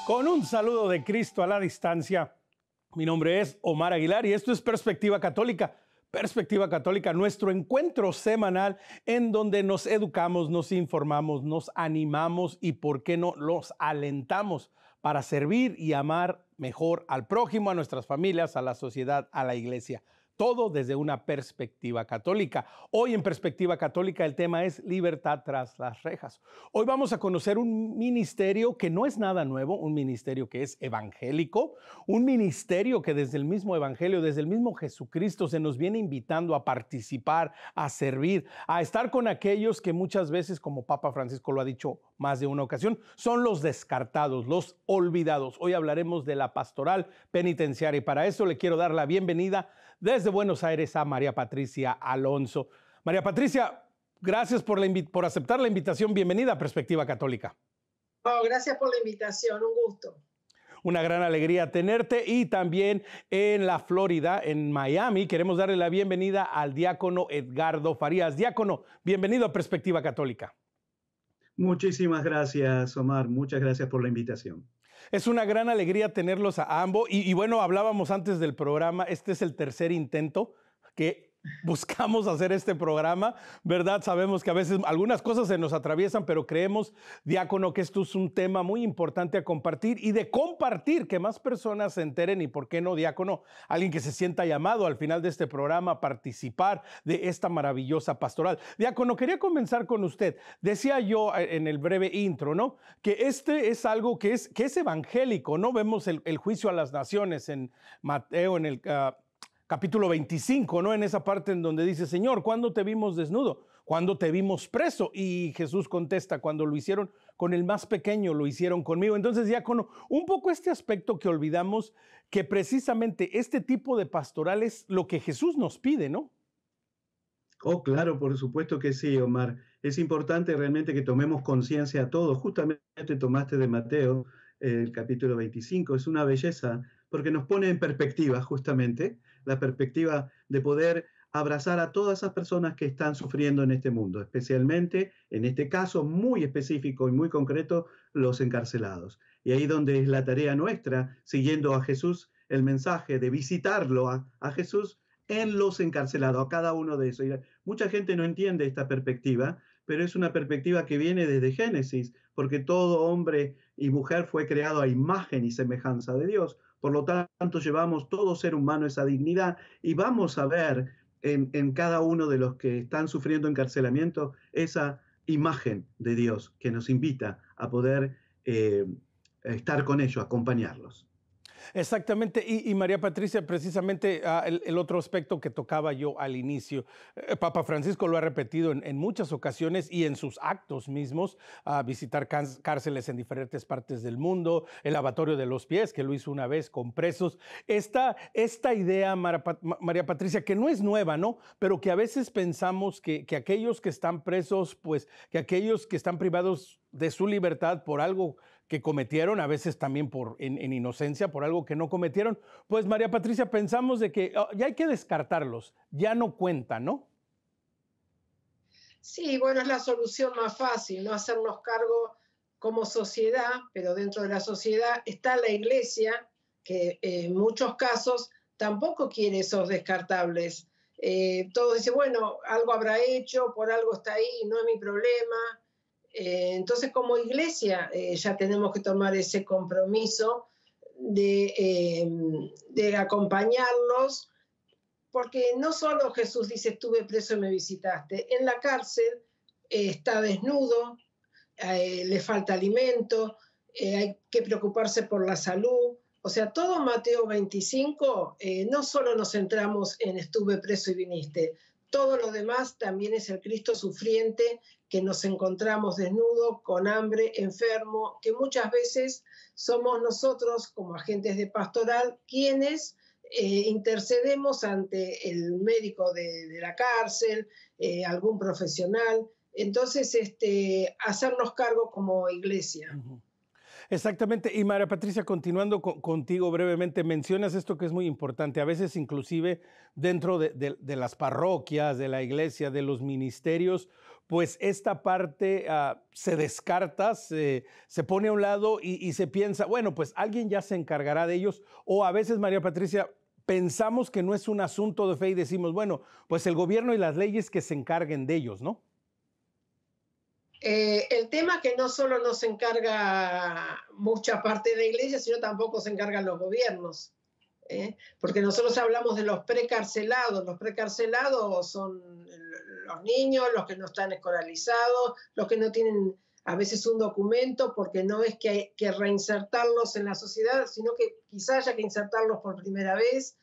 Con un saludo de Cristo a la distancia. Mi nombre es Omar Aguilar y esto es Perspectiva Católica. Perspectiva Católica, nuestro encuentro semanal en donde nos educamos, nos informamos, nos animamos y, ¿por qué no?, los alentamos para servir y amar mejor al prójimo, a nuestras familias, a la sociedad, a la iglesia. Todo desde una perspectiva católica. Hoy en Perspectiva Católica el tema es libertad tras las rejas. Hoy vamos a conocer un ministerio que no es nada nuevo, un ministerio que es evangélico, un ministerio que desde el mismo evangelio, desde el mismo Jesucristo se nos viene invitando a participar, a servir, a estar con aquellos que muchas veces, como Papa Francisco lo ha dicho más de una ocasión, son los descartados, los olvidados. Hoy hablaremos de la pastoral penitenciaria y para eso le quiero dar la bienvenida desde Buenos Aires a María Patricia Alonso. María Patricia, gracias por aceptar la invitación. Bienvenida a Perspectiva Católica. Oh, gracias por la invitación, un gusto. Una gran alegría tenerte y también en la Florida, en Miami, queremos darle la bienvenida al diácono Edgardo Farías. Diácono, bienvenido a Perspectiva Católica. Muchísimas gracias, Omar. Muchas gracias por la invitación. Es una gran alegría tenerlos a ambos. Y bueno, hablábamos antes del programa, este es el tercer intento que buscamos hacer este programa, ¿verdad? Sabemos que a veces algunas cosas se nos atraviesan, pero creemos, diácono, que esto es un tema muy importante a compartir y de compartir, que más personas se enteren y, ¿por qué no, diácono? Alguien que se sienta llamado al final de este programa a participar de esta maravillosa pastoral. Diácono, quería comenzar con usted. Decía yo en el breve intro, ¿no?, que este es algo que es evangélico, ¿no? Vemos el juicio a las naciones en Mateo, en el capítulo 25, ¿no? En esa parte en donde dice, Señor, ¿cuándo te vimos desnudo? ¿Cuándo te vimos preso? Y Jesús contesta, cuando lo hicieron con el más pequeño, lo hicieron conmigo. Entonces, diácono, un poco este aspecto que olvidamos, que precisamente este tipo de pastoral es lo que Jesús nos pide, ¿no? Oh, claro, por supuesto que sí, Omar. Es importante realmente que tomemos conciencia a todos. Justamente tomaste de Mateo, el capítulo 25. Es una belleza porque nos pone en perspectiva, justamente, la perspectiva de poder abrazar a todas esas personas que están sufriendo en este mundo, especialmente, en este caso muy específico y muy concreto, los encarcelados. Y ahí donde es la tarea nuestra, siguiendo a Jesús, el mensaje de visitarlo a Jesús en los encarcelados, a cada uno de esos. Y mucha gente no entiende esta perspectiva, pero es una perspectiva que viene desde Génesis, porque todo hombre y mujer fue creado a imagen y semejanza de Dios. Por lo tanto, llevamos todo ser humano esa dignidad y vamos a ver en cada uno de los que están sufriendo encarcelamiento esa imagen de Dios que nos invita a poder estar con ellos, acompañarlos. Exactamente, y María Patricia, precisamente el otro aspecto que tocaba yo al inicio, Papa Francisco lo ha repetido en muchas ocasiones y en sus actos mismos, visitar cárceles en diferentes partes del mundo, el lavatorio de los pies, que lo hizo una vez con presos. Esta idea, María Patricia, que no es nueva, ¿no?, pero que a veces pensamos que aquellos que están presos, pues que aquellos que están privados de su libertad por algo que cometieron, a veces también en inocencia, por algo que no cometieron, pues María Patricia, pensamos de que ya hay que descartarlos, ya no cuentan, ¿no? Sí, bueno, es la solución más fácil, no hacernos cargo como sociedad, pero dentro de la sociedad está la iglesia, que en muchos casos tampoco quiere esos descartables. Todos dicen, bueno, algo habrá hecho, por algo está ahí, no es mi problema. Entonces, como iglesia, ya tenemos que tomar ese compromiso de acompañarlos, porque no solo Jesús dice, estuve preso y me visitaste, en la cárcel está desnudo, le falta alimento, hay que preocuparse por la salud. O sea, todo Mateo 25, no solo nos centramos en estuve preso y viniste, todo lo demás también es el Cristo sufriente, que nos encontramos desnudo, con hambre, enfermo, que muchas veces somos nosotros, como agentes de pastoral, quienes intercedemos ante el médico de la cárcel, algún profesional. Entonces, hacernos cargo como iglesia. Uh-huh. Exactamente. Y María Patricia, continuando contigo brevemente, mencionas esto que es muy importante. A veces inclusive dentro de las parroquias, de la iglesia, de los ministerios, pues esta parte se descarta, se pone a un lado y se piensa, bueno, pues alguien ya se encargará de ellos. O a veces, María Patricia, pensamos que no es un asunto de fe y decimos, bueno, pues el gobierno y las leyes que se encarguen de ellos, ¿no? El tema que no solo no se encarga mucha parte de la iglesia, sino tampoco se encargan los gobiernos. Porque nosotros hablamos de los precarcelados. Los precarcelados son los niños, los que no están escolarizados, los que no tienen a veces un documento, porque no es que hay que reinsertarlos en la sociedad, sino que quizás haya que insertarlos por primera vez.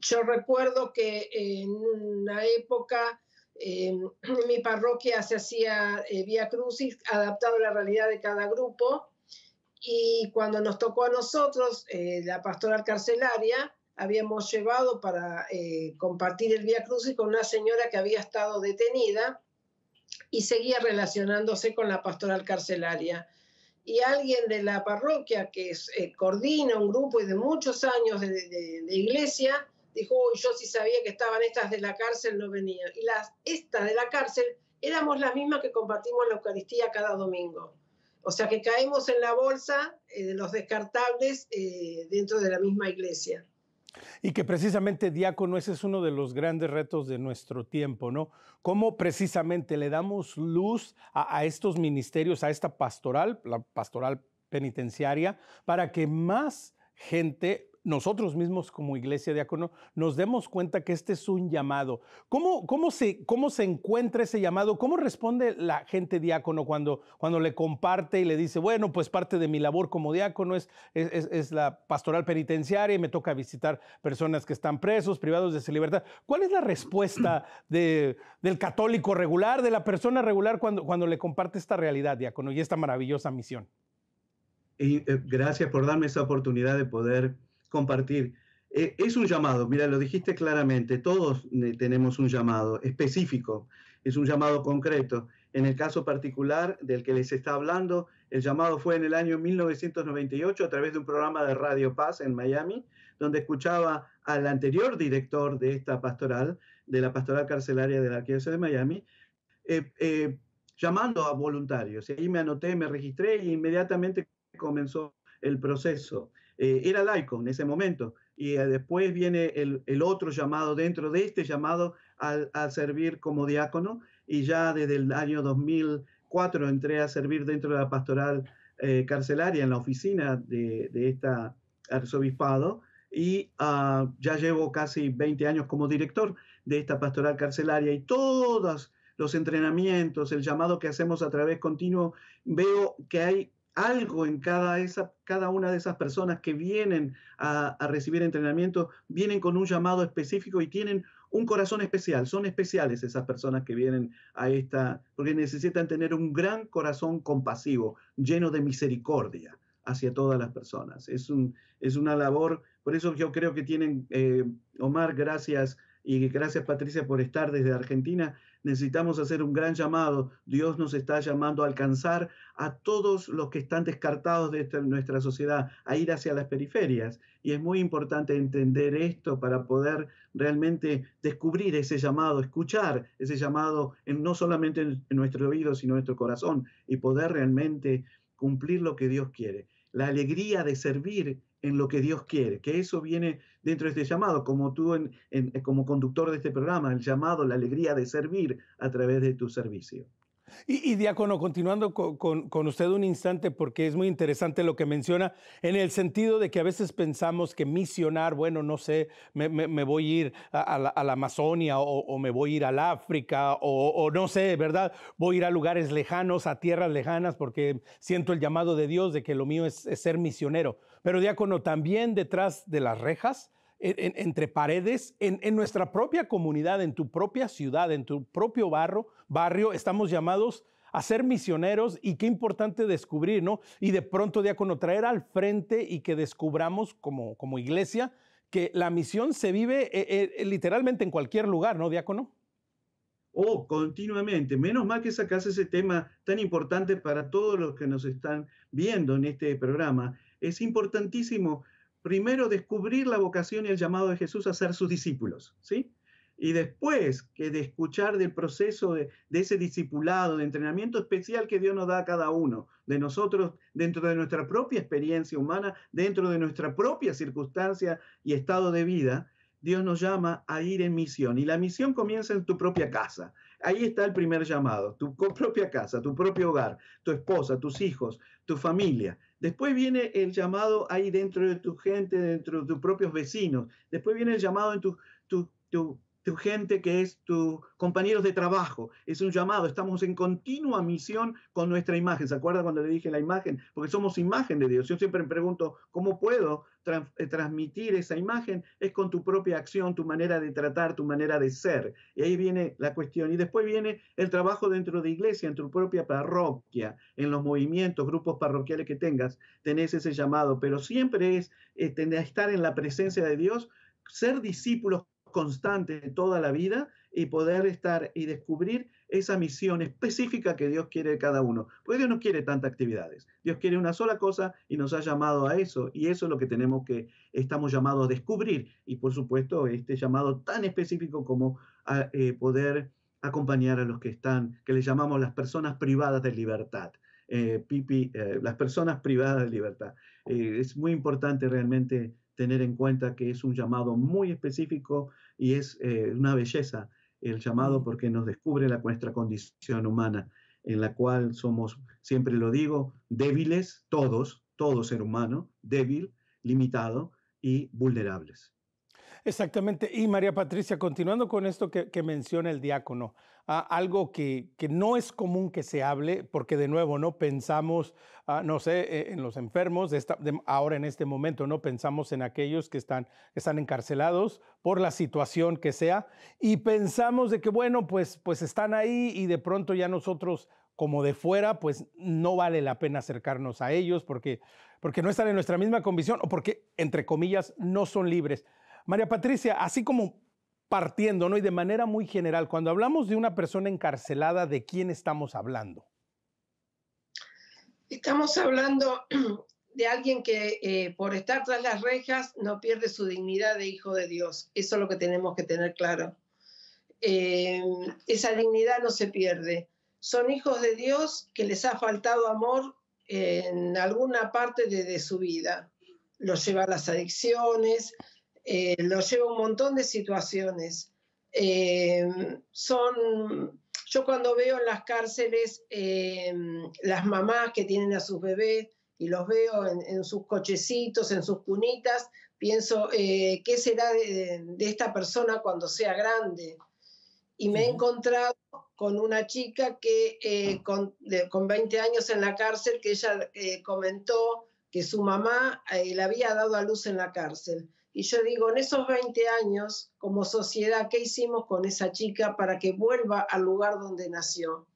Yo recuerdo que en una época en mi parroquia se hacía Vía Crucis adaptado a la realidad de cada grupo, y cuando nos tocó a nosotros la pastoral carcelaria, habíamos llevado para compartir el Vía Crucis con una señora que había estado detenida y seguía relacionándose con la pastoral carcelaria. Y alguien de la parroquia que coordina un grupo y de muchos años de iglesia, dijo, yo sí sabía que estaban estas de la cárcel, no venían. Y estas de la cárcel éramos las mismas que compartimos la Eucaristía cada domingo. O sea que caemos en la bolsa de los descartables dentro de la misma iglesia. Y que precisamente, diácono, ese es uno de los grandes retos de nuestro tiempo, ¿no? Cómo precisamente le damos luz a estos ministerios, a esta pastoral, la pastoral penitenciaria, para que más gente, nosotros mismos como iglesia, diácono, nos demos cuenta que este es un llamado. ¿Cómo se encuentra ese llamado? ¿Cómo responde la gente, diácono, cuando le comparte y le dice, bueno, pues parte de mi labor como diácono es la pastoral penitenciaria y me toca visitar personas que están presos, privados de su libertad? ¿Cuál es la respuesta del católico regular, de la persona regular cuando le comparte esta realidad, diácono, y esta maravillosa misión? Y gracias por darme esa oportunidad de poder compartir. Es un llamado, mira, lo dijiste claramente, todos tenemos un llamado específico, es un llamado concreto. En el caso particular del que les está hablando, el llamado fue en el año 1998 a través de un programa de Radio Paz en Miami, donde escuchaba al anterior director de esta pastoral, de la pastoral carcelaria de la Arquidiócesis de Miami, llamando a voluntarios. Y ahí me anoté, me registré y inmediatamente comenzó el proceso. Era laico en ese momento, y después viene el otro llamado dentro de este llamado a servir como diácono, y ya desde el año 2004 entré a servir dentro de la pastoral carcelaria en la oficina de este arzobispado, y ya llevo casi 20 años como director de esta pastoral carcelaria, y todos los entrenamientos, el llamado que hacemos a través continuo, veo que hay algo en cada una de esas personas que vienen a recibir entrenamiento, vienen con un llamado específico y tienen un corazón especial. Son especiales esas personas que vienen a porque necesitan tener un gran corazón compasivo, lleno de misericordia hacia todas las personas. Es una labor, por eso yo creo que tienen, Omar, gracias, y gracias Patricia por estar desde Argentina. Necesitamos hacer un gran llamado. Dios nos está llamando a alcanzar a todos los que están descartados de nuestra sociedad, a ir hacia las periferias. Y es muy importante entender esto para poder realmente descubrir ese llamado, escuchar ese llamado no solamente en nuestro oído, sino en nuestro corazón, y poder realmente cumplir lo que Dios quiere. La alegría de servir en lo que Dios quiere, que eso viene dentro de este llamado, como tú como conductor de este programa, el llamado, la alegría de servir a través de tu servicio. Y diácono, continuando con usted un instante, porque es muy interesante lo que menciona, en el sentido de que a veces pensamos que misionar, bueno, no sé, me voy a ir a la Amazonia o me voy a ir al África o no sé, ¿verdad? Voy a ir a lugares lejanos, a tierras lejanas, porque siento el llamado de Dios de que lo mío es ser misionero. Pero diácono, también detrás de las rejas, entre paredes, en nuestra propia comunidad, en tu propia ciudad, en tu propio barrio, estamos llamados a ser misioneros, y qué importante descubrir, ¿no? Y de pronto, diácono, traer al frente y que descubramos como iglesia que la misión se vive literalmente en cualquier lugar, ¿no, diácono? Oh, continuamente. Menos mal que sacas ese tema tan importante para todos los que nos están viendo en este programa. Es importantísimo, primero, descubrir la vocación y el llamado de Jesús a ser sus discípulos, ¿sí? Y después que de escuchar del proceso de ese discipulado, de entrenamiento especial que Dios nos da a cada uno de nosotros, dentro de nuestra propia experiencia humana, dentro de nuestra propia circunstancia y estado de vida, Dios nos llama a ir en misión. Y la misión comienza en tu propia casa. Ahí está el primer llamado, tu propia casa, tu propio hogar, tu esposa, tus hijos, tu familia. Después viene el llamado ahí dentro de tu gente, dentro de tus propios vecinos. Después viene el llamado en tu gente que es tus compañeros de trabajo. Es un llamado, estamos en continua misión con nuestra imagen. ¿Se acuerda cuando le dije la imagen? Porque somos imagen de Dios. Yo siempre me pregunto, ¿cómo puedo transmitir esa imagen? Es con tu propia acción, tu manera de tratar, tu manera de ser. Y ahí viene la cuestión. Y después viene el trabajo dentro de iglesia, en tu propia parroquia, en los movimientos, grupos parroquiales que tengas, tenés ese llamado. Pero siempre es estar en la presencia de Dios, ser discípulos constante toda la vida y poder estar y descubrir esa misión específica que Dios quiere de cada uno. Porque Dios no quiere tantas actividades. Dios quiere una sola cosa y nos ha llamado a eso. Y eso es lo que estamos llamados a descubrir. Y por supuesto, este llamado tan específico como a poder acompañar a los que les llamamos las personas privadas de libertad. Las personas privadas de libertad. Es muy importante realmente tener en cuenta que es un llamado muy específico y es una belleza el llamado porque nos descubre nuestra condición humana, en la cual somos, siempre lo digo, débiles, todo ser humano, débil, limitado y vulnerables. Exactamente. Y María Patricia, continuando con esto que menciona el diácono, algo que no es común que se hable, porque de nuevo no pensamos, no sé, en los enfermos, ahora en este momento no pensamos en aquellos que están encarcelados por la situación que sea, y pensamos de que, bueno, pues están ahí y de pronto ya nosotros como de fuera, pues no vale la pena acercarnos a ellos porque no están en nuestra misma condición o porque, entre comillas, no son libres. María Patricia, así como partiendo, ¿no? Y de manera muy general, cuando hablamos de una persona encarcelada, ¿de quién estamos hablando? Estamos hablando de alguien que por estar tras las rejas no pierde su dignidad de hijo de Dios. Eso es lo que tenemos que tener claro. Esa dignidad no se pierde. Son hijos de Dios que les ha faltado amor en alguna parte de su vida. Los lleva a las adicciones, los lleva a un montón de situaciones. Yo cuando veo en las cárceles las mamás que tienen a sus bebés y los veo en sus cochecitos, en sus cunitas, pienso, ¿qué será de esta persona cuando sea grande? Y me he encontrado con una chica que con 20 años en la cárcel, que ella comentó que su mamá le había dado a luz en la cárcel. Y yo digo, en esos 20 años, como sociedad, ¿qué hicimos con esa chica para que vuelva al lugar donde nació?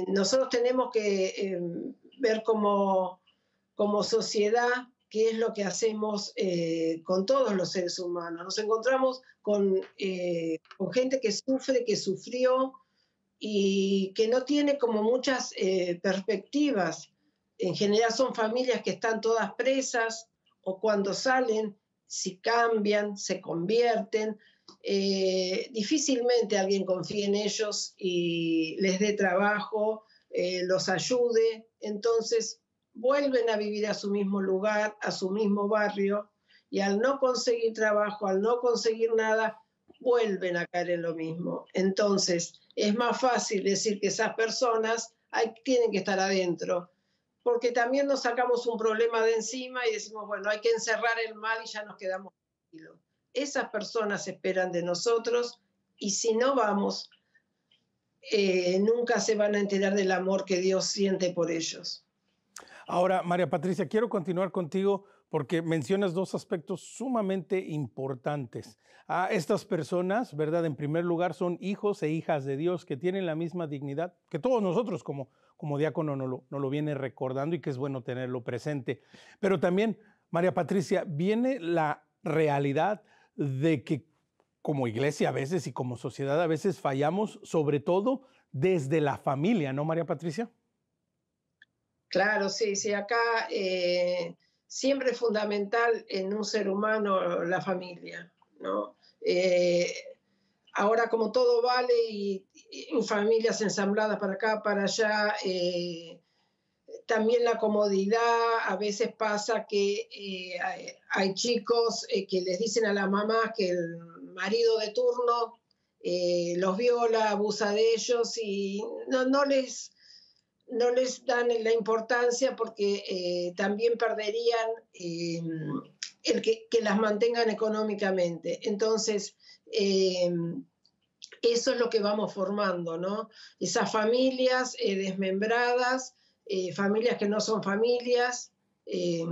Nosotros tenemos que ver como sociedad qué es lo que hacemos con todos los seres humanos. Nos encontramos con gente que sufre, que sufrió y que no tiene como muchas perspectivas. En general son familias que están todas presas, o cuando salen, si cambian, se convierten. Difícilmente alguien confíe en ellos y les dé trabajo, los ayude. Entonces vuelven a vivir a su mismo lugar, a su mismo barrio, y al no conseguir trabajo, al no conseguir nada, vuelven a caer en lo mismo. Entonces es más fácil decir que esas personas tienen que estar adentro, porque también nos sacamos un problema de encima y decimos, bueno, hay que encerrar el mal y ya nos quedamos tranquilos. Esas personas esperan de nosotros y si no vamos, nunca se van a enterar del amor que Dios siente por ellos. Ahora, María Patricia, quiero continuar contigo porque mencionas dos aspectos sumamente importantes. Estas personas, ¿verdad? En primer lugar, son hijos e hijas de Dios que tienen la misma dignidad que todos nosotros, como diácono nos lo viene recordando y que es bueno tenerlo presente. Pero también, María Patricia, viene la realidad de que como iglesia a veces y como sociedad a veces fallamos, sobre todo desde la familia, ¿no, María Patricia? Claro, sí, sí, acá siempre es fundamental en un ser humano la familia, ¿no? Eh, Ahora como todo vale y familias ensambladas para acá, para allá, también la comodidad, a veces pasa que hay chicos que les dicen a la mamá que el marido de turno los viola, abusa de ellos y no les dan la importancia porque también perderían que las mantengan económicamente. Entonces, eso es lo que vamos formando, ¿no? Esas familias desmembradas, familias que no son familias, eh,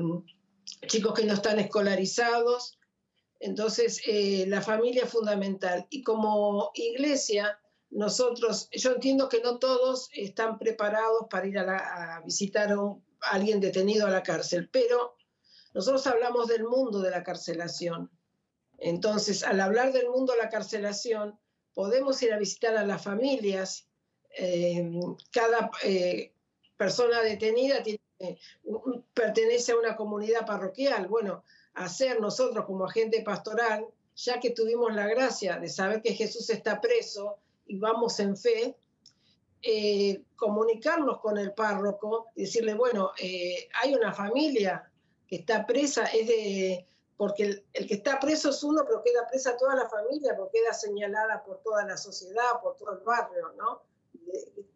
chicos que no están escolarizados. Entonces, la familia es fundamental. Y como iglesia, nosotros, yo entiendo que no todos están preparados para ir a visitar a alguien detenido a la cárcel, pero nosotros hablamos del mundo de la carcelación. Entonces, al hablar del mundo de la carcelación, podemos ir a visitar a las familias. Cada persona detenida pertenece a una comunidad parroquial. Bueno, hacer nosotros como agente pastoral, ya que tuvimos la gracia de saber que Jesús está preso y vamos en fe, comunicarnos con el párroco y decirle, bueno, hay una familia que está presa, porque el que está preso es uno, pero queda presa toda la familia, porque queda señalada por toda la sociedad, por todo el barrio, ¿no?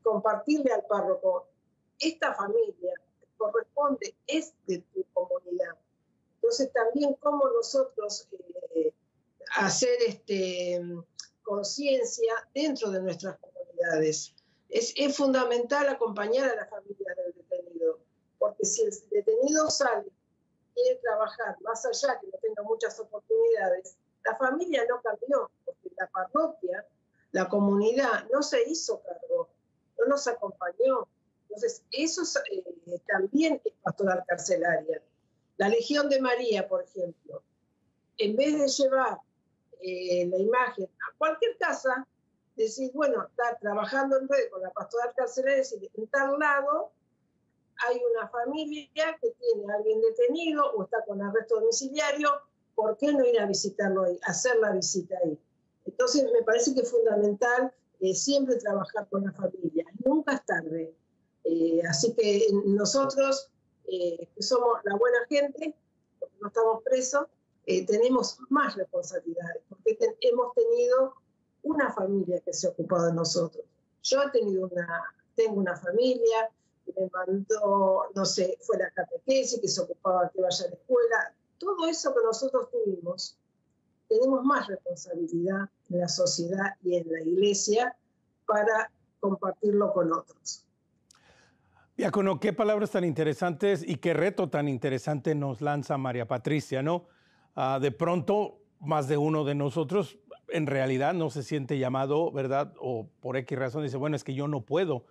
Compartirle al párroco, esta familia corresponde, es de tu comunidad. Entonces también cómo nosotros hacer conciencia dentro de nuestras comunidades. Es fundamental acompañar a la familia del detenido, porque si el detenido sale, quiere trabajar más allá, que no tenga muchas oportunidades, la familia no cambió, porque la parroquia, la comunidad, no se hizo cargo, no nos acompañó. Entonces, eso también es pastoral carcelaria. La Legión de María, por ejemplo, en vez de llevar la imagen a cualquier casa, decir, bueno, está trabajando en red con la pastoral carcelaria, es decir, en tal lado hay una familia que tiene a alguien detenido o está con arresto domiciliario, ¿por qué no ir a visitarlo ahí, hacer la visita ahí? Entonces, me parece que es fundamental siempre trabajar con la familia, nunca es tarde. Así que nosotros, que somos la buena gente, porque no estamos presos, tenemos más responsabilidades, porque hemos tenido una familia que se ha ocupado de nosotros. Yo tengo una familia que me mandó, no sé, fue la catequesis, que se ocupaba que vaya a la escuela. Todo eso que nosotros tuvimos, tenemos más responsabilidad en la sociedad y en la iglesia para compartirlo con otros. Diácono, qué palabras tan interesantes y qué reto tan interesante nos lanza María Patricia, ¿no? De pronto, más de uno de nosotros en realidad no se siente llamado, ¿verdad? O por X razón dice, bueno, es que yo no puedo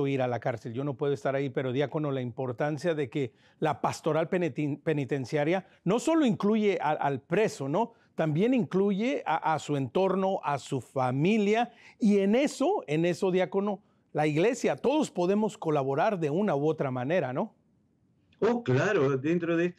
ir a la cárcel, yo no puedo estar ahí, pero diácono, la importancia de que la pastoral penitenciaria no solo incluye al preso, ¿no? También incluye a su entorno, a su familia, y en eso, diácono, la iglesia, todos podemos colaborar de una u otra manera, ¿no? Oh, claro, dentro de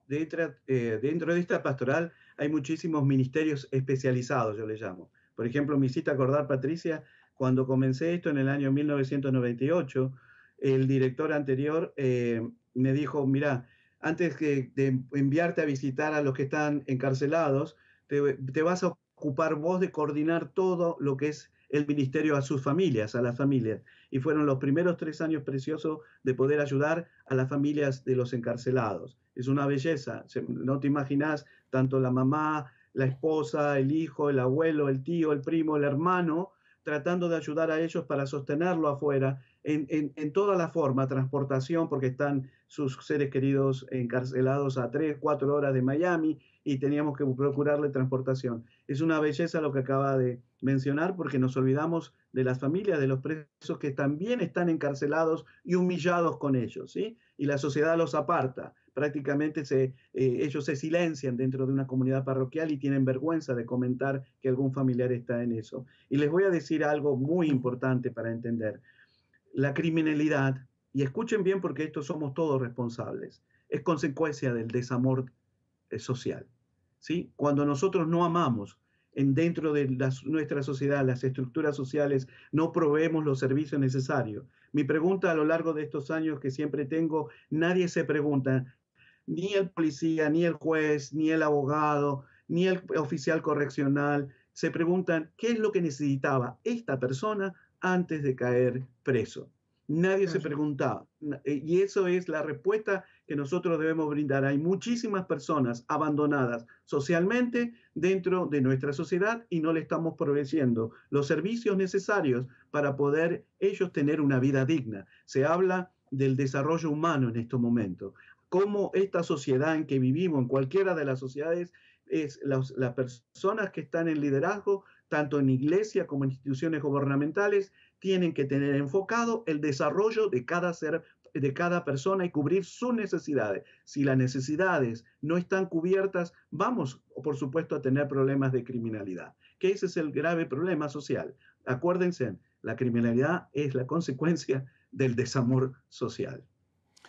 esta pastoral hay muchísimos ministerios especializados, yo le llamo. Por ejemplo, me hiciste acordar, Patricia, cuando comencé esto en el año 1998, el director anterior me dijo, mira, antes de enviarte a visitar a los que están encarcelados, te vas a ocupar vos de coordinar todo lo que es el ministerio a sus familias, a las familias. Y fueron los primeros 3 años preciosos de poder ayudar a las familias de los encarcelados. Es una belleza, no te imaginas, tanto la mamá, la esposa, el hijo, el abuelo, el tío, el primo, el hermano, tratando de ayudar a ellos para sostenerlo afuera, en toda la forma, transportación, porque están sus seres queridos encarcelados a 3, 4 horas de Miami y teníamos que procurarle transportación. Es una belleza lo que acaba de mencionar, porque nos olvidamos de las familias de los presos que también están encarcelados y humillados con ellos, ¿sí? Y la sociedad los aparta, prácticamente ellos se silencian dentro de una comunidad parroquial y tienen vergüenza de comentar que algún familiar está en eso. Y les voy a decir algo muy importante para entender. La criminalidad, y escuchen bien porque esto somos todos responsables, es consecuencia del desamor social. ¿Sí? Cuando nosotros no amamos dentro de nuestra sociedad, las estructuras sociales, no proveemos los servicios necesarios. Mi pregunta a lo largo de estos años que siempre tengo, nadie se pregunta, ni el policía, ni el juez, ni el abogado, ni el oficial correccional, se preguntan qué es lo que necesitaba esta persona antes de caer preso. Nadie se preguntaba. Y eso es la respuesta que nosotros debemos brindar. Hay muchísimas personas abandonadas socialmente dentro de nuestra sociedad y no le estamos proveyendo los servicios necesarios para poder ellos tener una vida digna. Se habla del desarrollo humano en estos momentos. Cómo esta sociedad en que vivimos, en cualquiera de las sociedades, las personas que están en liderazgo, tanto en iglesia como en instituciones gubernamentales, tienen que tener enfocado el desarrollo de cada ser, de cada persona y cubrir sus necesidades. Si las necesidades no están cubiertas, vamos, por supuesto, a tener problemas de criminalidad, que ese es el grave problema social. Acuérdense, la criminalidad es la consecuencia del desamor social.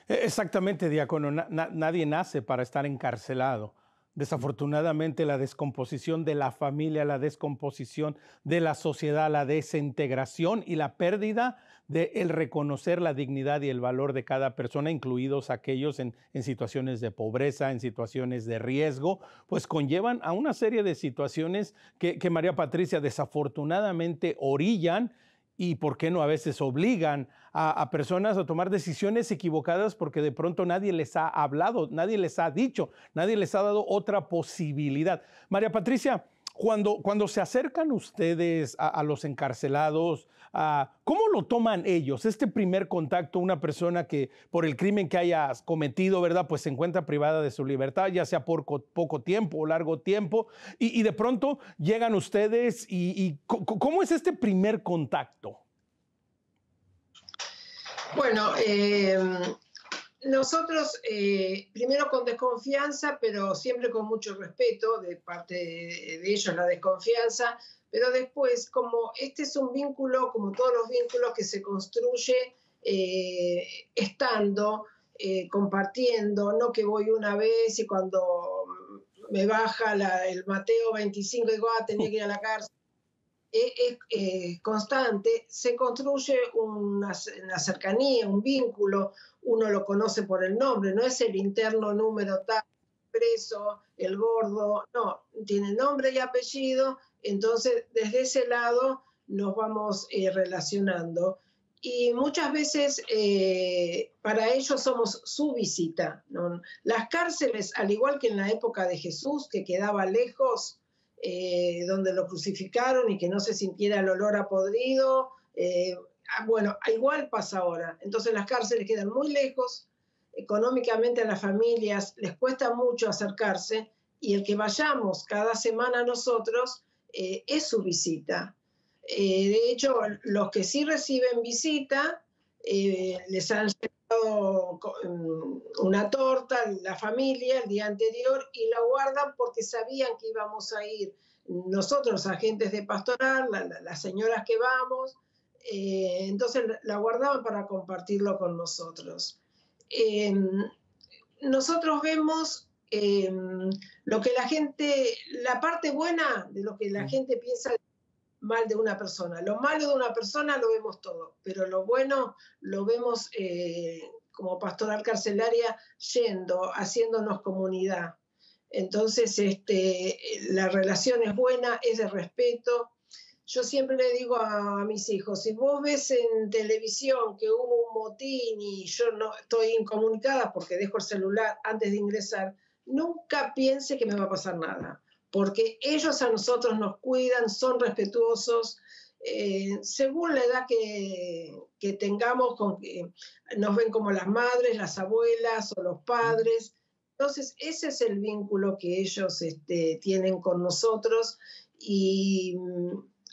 Exactamente, diácono. Nadie nace para estar encarcelado. Desafortunadamente, la descomposición de la familia, la descomposición de la sociedad, la desintegración y la pérdida de el reconocer la dignidad y el valor de cada persona, incluidos aquellos en situaciones de pobreza, en situaciones de riesgo, pues conllevan a una serie de situaciones que María Patricia desafortunadamente orillan y, ¿por qué no?, a veces obligan a personas a tomar decisiones equivocadas porque de pronto nadie les ha hablado, nadie les ha dicho, nadie les ha dado otra posibilidad. María Patricia, cuando se acercan ustedes a los encarcelados, ¿cómo lo toman ellos? Este primer contacto, una persona que por el crimen que haya cometido, ¿verdad?, pues se encuentra privada de su libertad, ya sea por poco tiempo o largo tiempo, y de pronto llegan ustedes y ¿cómo es este primer contacto? Bueno, nosotros primero con desconfianza, pero siempre con mucho respeto de parte de ellos, la desconfianza, pero después, como este es un vínculo, como todos los vínculos que se construye estando, compartiendo, no que voy una vez y cuando me baja el Mateo 25 digo, tenía que ir a la cárcel. Es constante, se construye una cercanía, un vínculo, uno lo conoce por el nombre, no es el interno número tal, preso, el gordo, no, tiene nombre y apellido, entonces desde ese lado nos vamos relacionando. Y muchas veces para ellos somos su visita, ¿no? Las cárceles, al igual que en la época de Jesús, que quedaba lejos, donde lo crucificaron y que no se sintiera el olor a podrido. Bueno, igual pasa ahora. Entonces las cárceles quedan muy lejos, económicamente a las familias les cuesta mucho acercarse y el que vayamos cada semana nosotros es su visita. De hecho, los que sí reciben visita, les han llevado una torta, la familia, el día anterior, y la guardan porque sabían que íbamos a ir nosotros, agentes de pastoral, las señoras que vamos, entonces la guardaban para compartirlo con nosotros. Nosotros vemos lo que la gente, la parte buena de lo que la gente piensa mal de una persona. Lo malo de una persona lo vemos todo, pero lo bueno lo vemos como pastoral carcelaria yendo, haciéndonos comunidad. Entonces, la relación es buena, es de respeto. Yo siempre le digo a mis hijos, si vos ves en televisión que hubo un motín y yo no estoy incomunicada porque dejo el celular antes de ingresar, nunca piense que me va a pasar nada, porque ellos a nosotros nos cuidan, son respetuosos, según la edad que tengamos, nos ven como las madres, las abuelas o los padres. Entonces, ese es el vínculo que ellos tienen con nosotros y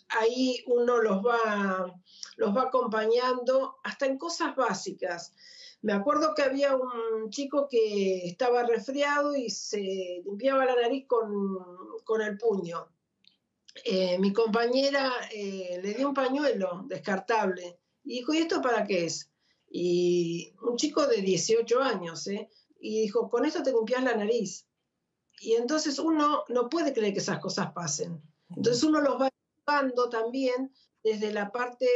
ahí uno los va los va acompañando hasta en cosas básicas. Me acuerdo que había un chico que estaba resfriado y se limpiaba la nariz con el puño. Mi compañera le dio un pañuelo descartable y dijo, ¿y esto para qué es? Y un chico de 18 años, y dijo, con esto te limpias la nariz. Y entonces uno no puede creer que esas cosas pasen. Entonces uno los va educando también desde la parte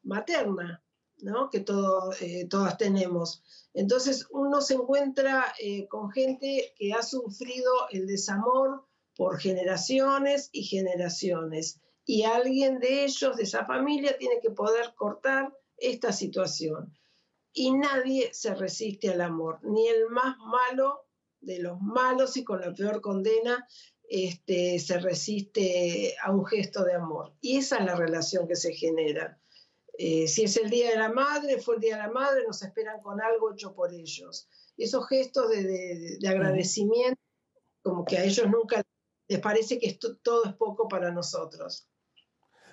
materna, ¿no? Que todas tenemos. Entonces uno se encuentra con gente que ha sufrido el desamor por generaciones y generaciones. Y alguien de ellos, de esa familia, tiene que poder cortar esta situación. Y nadie se resiste al amor, ni el más malo de los malos y con la peor condena se resiste a un gesto de amor. Y esa es la relación que se genera. Si es el Día de la Madre, fue el Día de la Madre, nos esperan con algo hecho por ellos. Esos gestos de agradecimiento, como que a ellos nunca les parece que todo es poco para nosotros.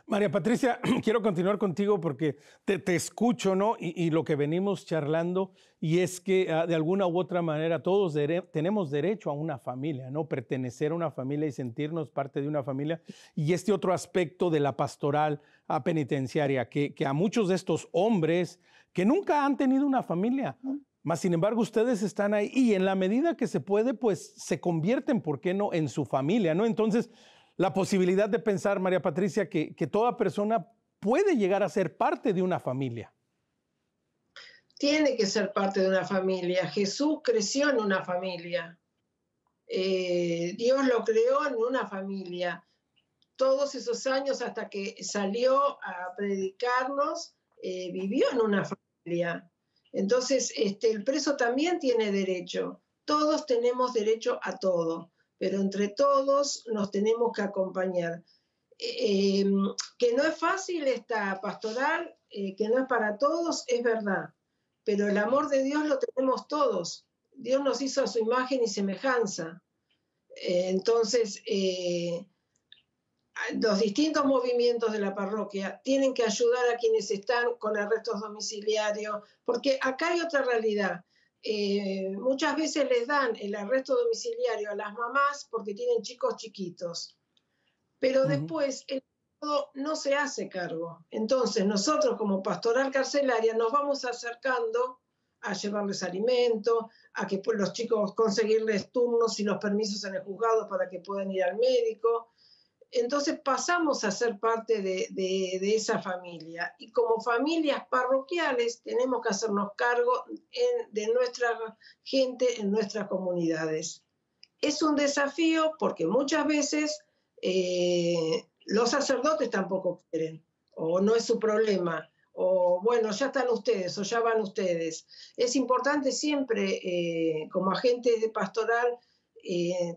María Patricia, quiero continuar contigo porque te escucho, ¿no? Y lo que venimos charlando, y es que de alguna u otra manera todos tenemos derecho a una familia, ¿no? Pertenecer a una familia y sentirnos parte de una familia. Y este otro aspecto de la pastoral penitenciaria, que a muchos de estos hombres que nunca han tenido una familia, mas sin embargo ustedes están ahí y en la medida que se puede, pues se convierten, ¿por qué no?, en su familia, ¿no? Entonces, la posibilidad de pensar, María Patricia, que toda persona puede llegar a ser parte de una familia. Tiene que ser parte de una familia. Jesús creció en una familia. Dios lo creó en una familia. Todos esos años hasta que salió a predicarnos, vivió en una familia. Entonces, el preso también tiene derecho. Todos tenemos derecho a todo, pero entre todos nos tenemos que acompañar. Que no es fácil esta pastoral, que no es para todos, es verdad, pero el amor de Dios lo tenemos todos. Dios nos hizo a su imagen y semejanza. Entonces, los distintos movimientos de la parroquia tienen que ayudar a quienes están con arrestos domiciliarios, porque acá hay otra realidad. Muchas veces les dan el arresto domiciliario a las mamás porque tienen chicos chiquitos, pero después el Estado no se hace cargo. Entonces nosotros como pastoral carcelaria nos vamos acercando a llevarles alimento, a que los chicos conseguirles turnos y los permisos en el juzgado para que puedan ir al médico. Entonces pasamos a ser parte de esa familia, y como familias parroquiales tenemos que hacernos cargo de nuestra gente en nuestras comunidades. Es un desafío porque muchas veces los sacerdotes tampoco quieren, o no es su problema, o bueno, ya están ustedes, o ya van ustedes. Es importante siempre, como agentes de pastoral,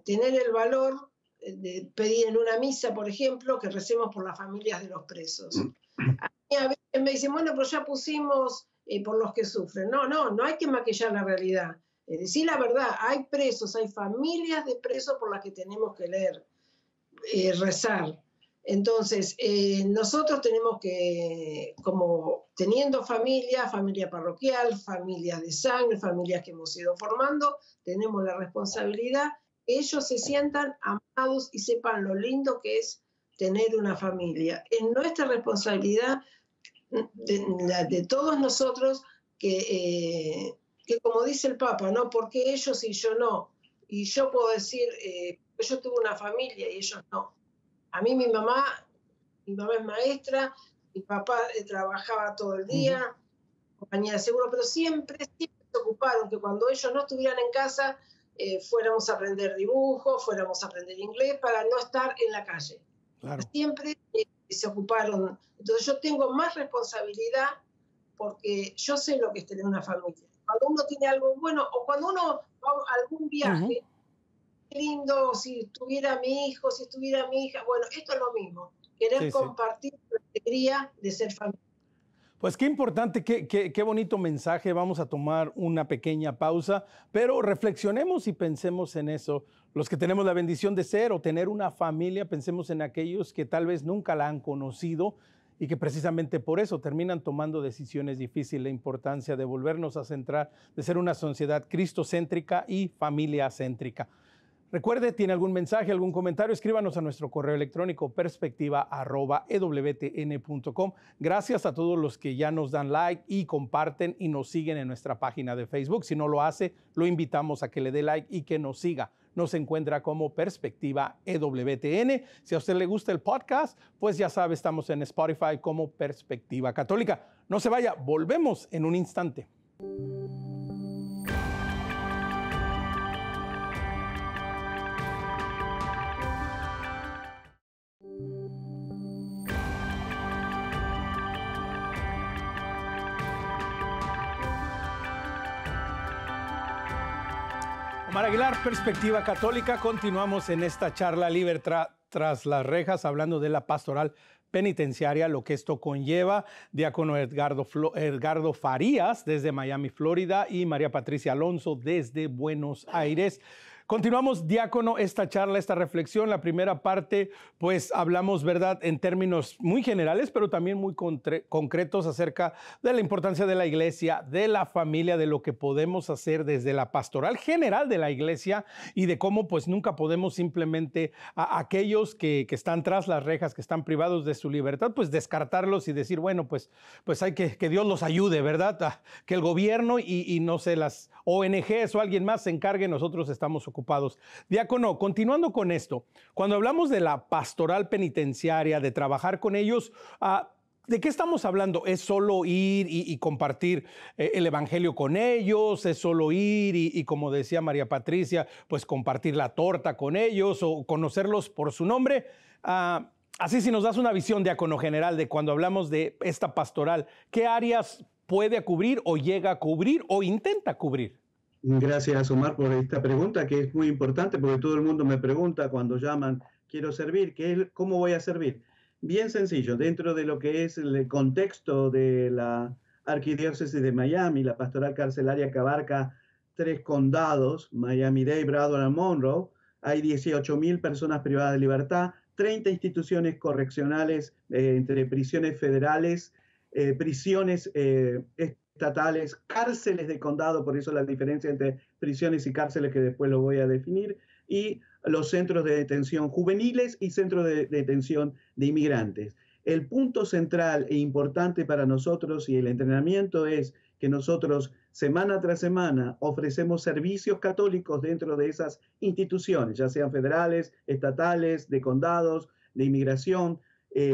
tener el valor de pedir en una misa, por ejemplo, que recemos por las familias de los presos. A mí a veces me dicen, bueno, pero ya pusimos por los que sufren. No hay que maquillar la realidad. Es decir, la verdad, hay presos, hay familias de presos por las que tenemos que leer, rezar. Entonces, nosotros tenemos que, como teniendo familia parroquial, familias de sangre, familias que hemos ido formando, tenemos la responsabilidad que ellos se sientan amados y sepan lo lindo que es tener una familia. Es nuestra responsabilidad de todos nosotros que como dice el Papa, ¿no? ¿Por qué ellos y yo no? Y yo puedo decir, yo tuve una familia y ellos no. A mí mi mamá es maestra, mi papá trabajaba todo el día, compañía de seguro, pero siempre se ocuparon que cuando ellos no estuvieran en casa, fuéramos a aprender dibujo, fuéramos a aprender inglés para no estar en la calle. Claro. Siempre se ocuparon. Entonces yo tengo más responsabilidad porque yo sé lo que es tener una familia. Cuando uno tiene algo bueno o cuando uno va a algún viaje, qué lindo si estuviera mi hijo, si estuviera mi hija. Bueno, esto es lo mismo, querer compartir la alegría de ser familia. Pues qué importante, qué bonito mensaje. Vamos a tomar una pequeña pausa, pero reflexionemos y pensemos en eso. Los que tenemos la bendición de ser o tener una familia, pensemos en aquellos que tal vez nunca la han conocido y que precisamente por eso terminan tomando decisiones difíciles. La importancia de volvernos a centrar, de ser una sociedad cristocéntrica y familiacéntrica. Recuerde, tiene algún mensaje, algún comentario, escríbanos a nuestro correo electrónico perspectiva@ewtn.com. Gracias a todos los que ya nos dan like y comparten y nos siguen en nuestra página de Facebook. Si no lo hace, lo invitamos a que le dé like y que nos siga. Nos encuentra como Perspectiva EWTN. Si a usted le gusta el podcast, pues ya sabe, estamos en Spotify como Perspectiva Católica. No se vaya, volvemos en un instante. Omar Aguilar, Perspectiva Católica. Continuamos en esta charla libre tras las rejas, hablando de la pastoral penitenciaria, lo que esto conlleva. Diácono Edgardo Farías desde Miami, Florida, y María Patricia Alonso desde Buenos Aires. Continuamos, diácono, esta charla, esta reflexión. La primera parte, pues hablamos, ¿verdad?, en términos muy generales, pero también muy concretos acerca de la importancia de la iglesia, de la familia, de lo que podemos hacer desde la pastoral general de la iglesia y de cómo pues nunca podemos simplemente a aquellos que están tras las rejas, que están privados de su libertad, pues descartarlos y decir, bueno, pues hay que Dios los ayude, ¿verdad? Que el gobierno y no sé, las ONGs o alguien más se encargue, nosotros estamos ocupados. Diácono, continuando con esto, cuando hablamos de la pastoral penitenciaria, de trabajar con ellos, ¿de qué estamos hablando? ¿Es solo ir y compartir el evangelio con ellos? ¿Es solo ir y, como decía María Patricia, pues compartir la torta con ellos o conocerlos por su nombre? Así, si nos das una visión, diácono, general de cuando hablamos de esta pastoral, ¿qué áreas puede cubrir o llega a cubrir o intenta cubrir? Gracias, Omar, por esta pregunta que es muy importante porque todo el mundo me pregunta cuando llaman, quiero servir, ¿cómo voy a servir? Bien sencillo, dentro de lo que es el contexto de la Arquidiócesis de Miami, la pastoral carcelaria que abarca 3 condados, Miami-Dade, Broward y Monroe, hay 18.000 personas privadas de libertad, 30 instituciones correccionales entre prisiones federales, prisiones estatales, cárceles de condado, por eso la diferencia entre prisiones y cárceles que después lo voy a definir, y los centros de detención juveniles y centros de detención de inmigrantes. El punto central e importante para nosotros y el entrenamiento es que nosotros semana tras semana ofrecemos servicios católicos dentro de esas instituciones, ya sean federales, estatales, de condados, de inmigración,